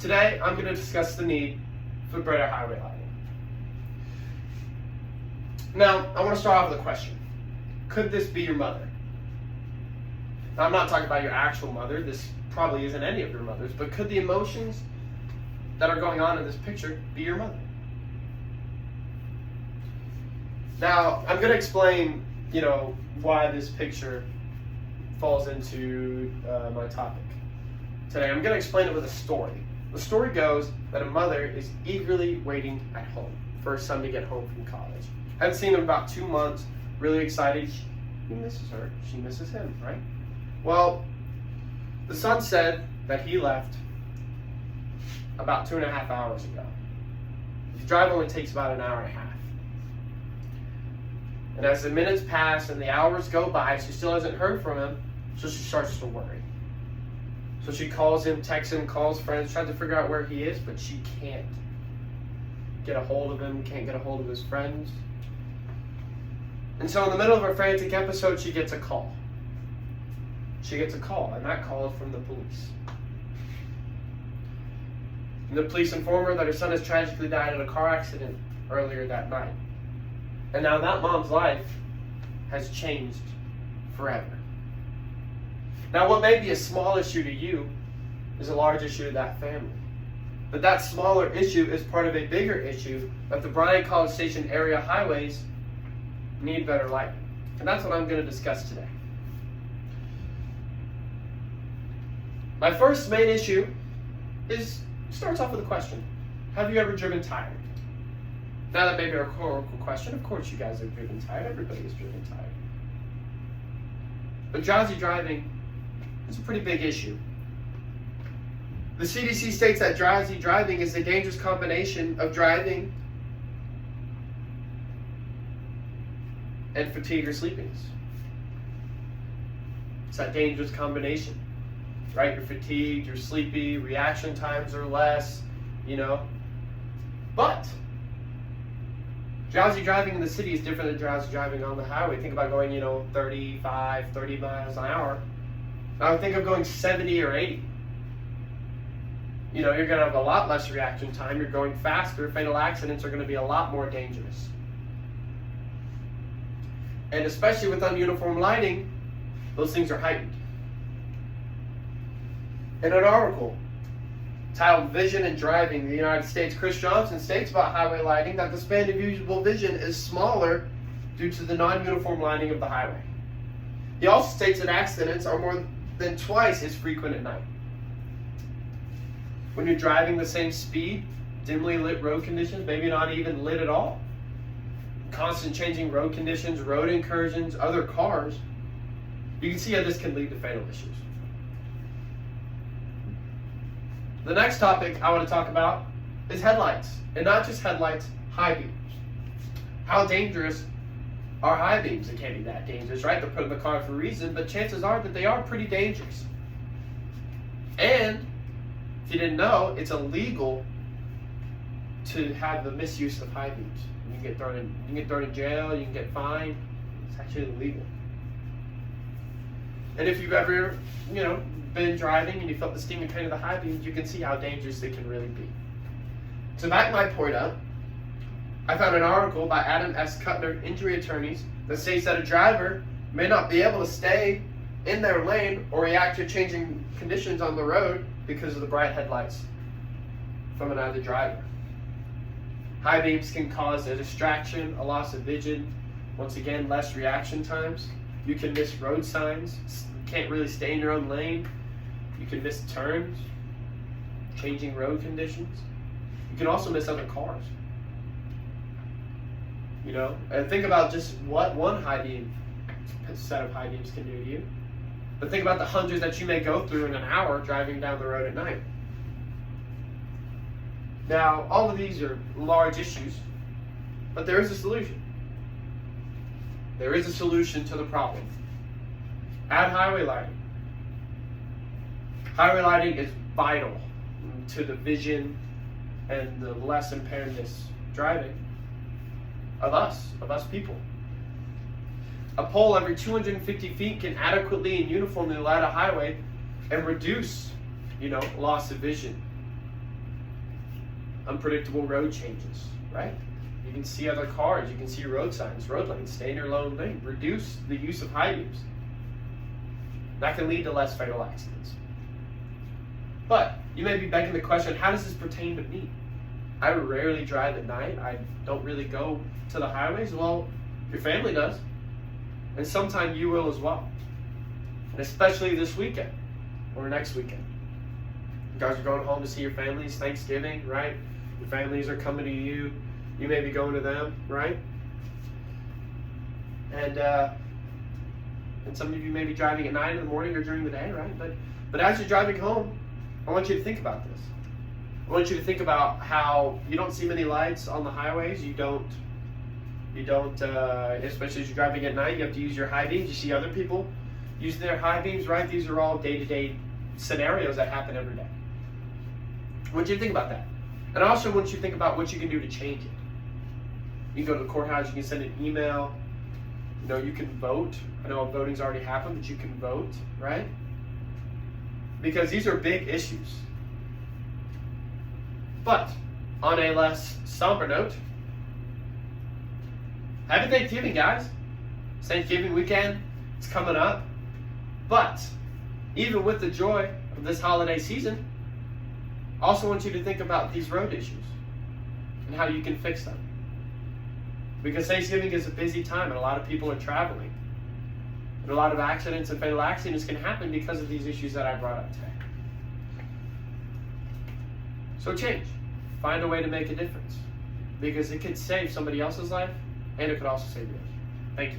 Today, I'm going to discuss the need for better highway lighting. Now, I want to start off with a question. Could this be your mother? Now, I'm not talking about your actual mother. This probably isn't any of your mothers. But could the emotions that are going on in this picture be your mother? Now, I'm going to explain, why this picture falls into my topic. Today, I'm going to explain it with a story. The story goes that a mother is eagerly waiting at home for her son to get home from college. Hadn't seen him in about 2 months, really excited. He misses her, she misses him, right? Well, the son said that he left about 2.5 hours ago. The drive only takes about an hour and a half. And as the minutes pass and the hours go by, she still hasn't heard from him, so she starts to worry. So she calls him, texts him, calls friends, tries to figure out where he is, but she can't get a hold of him, can't get a hold of his friends. And so in the middle of her frantic episode, she gets a call. She gets a call, and that call is from the police. And the police inform her that her son has tragically died in a car accident earlier that night. And now that mom's life has changed forever. Now, what may be a small issue to you is a large issue to that family. But that smaller issue is part of a bigger issue that the Bryan College Station area highways need better lighting. And that's what I'm going to discuss today. My first main issue starts off with a question. Have you ever driven tired? Now that may be a rhetorical question. Of course you guys have driven tired. Everybody has driven tired. But drowsy driving is a pretty big issue. The CDC states that drowsy driving is a dangerous combination of driving and fatigue or sleepiness. It's that dangerous combination, right? You're fatigued, you're sleepy, reaction times are less, But drowsy driving in the city is different than drowsy driving on the highway. Think about going, 35, 30 miles an hour. Now think of going 70 or 80. You're going to have a lot less reaction time. You're going faster. Fatal accidents are going to be a lot more dangerous. And especially with ununiform lighting, those things are heightened. In an article titled Vision and Driving in the United States, Chris Johnson states about highway lighting that the span of usable vision is smaller due to the non-uniform lighting of the highway. He also states that accidents are more than twice as frequent at night. When you're driving the same speed, dimly lit road conditions, maybe not even lit at all, constant changing road conditions, road incursions, other cars, you can see how this can lead to fatal issues. The next topic I want to talk about is headlights. And not just headlights, high beams. How dangerous are high beams? They can't be that dangerous, right? They're put in the car for a reason, but chances are that they are pretty dangerous. And if you didn't know, it's illegal to have the misuse of high beams. You can get thrown in jail, you can get fined. It's actually illegal. And if you've ever, been driving and you felt the stinging pain of the high beams, you can see how dangerous they can really be. To back my point up, I found an article by Adam S. Cutler, injury attorneys, that states that a driver may not be able to stay in their lane or react to changing conditions on the road because of the bright headlights from another driver. High beams can cause a distraction, a loss of vision, once again, less reaction times. You can miss road signs, can't really stay in your own lane. You can miss turns, changing road conditions. You can also miss other cars. And think about just what one set of high beams can do to you. But think about the hundreds that you may go through in an hour driving down the road at night. Now, all of these are large issues, but there is a solution. There is a solution to the problem. Add highway lighting. Highway lighting is vital to the vision and the less impairedness driving of us people. A pole every 250 feet can adequately and uniformly light a highway and reduce, loss of vision. unpredictable road changes, right? You can see other cars, you can see road signs, road lanes, stay in your lone lane, reduce the use of high beams. That can lead to less fatal accidents. But you may be begging the question, how does this pertain to me? I rarely drive at night. I don't really go to the highways. Well, your family does. And sometime you will as well. And especially this weekend or next weekend. You guys are going home to see your families, Thanksgiving, right? Your families are coming to you. You may be going to them, right? And some of you may be driving at night in the morning or during the day, right? But as you're driving home, I want you to think about this. I want you to think about how you don't see many lights on the highways. You don't, especially as you're driving at night, you have to use your high beams. You see other people using their high beams, right? These are all day-to-day scenarios that happen every day. I want you to think about that. And I also want you to think about what you can do to change it. You can go to the courthouse, you can send an email, you can vote. I know voting's already happened, but you can vote, right? Because these are big issues. But on a less somber note, happy Thanksgiving, guys. It's Thanksgiving weekend. It's coming up. But even with the joy of this holiday season, I also want you to think about these road issues and how you can fix them. Because Thanksgiving is a busy time and a lot of people are traveling. And a lot of accidents and fatal accidents can happen because of these issues that I brought up today. So change. Find a way to make a difference. Because it could save somebody else's life and it could also save yours. Thank you.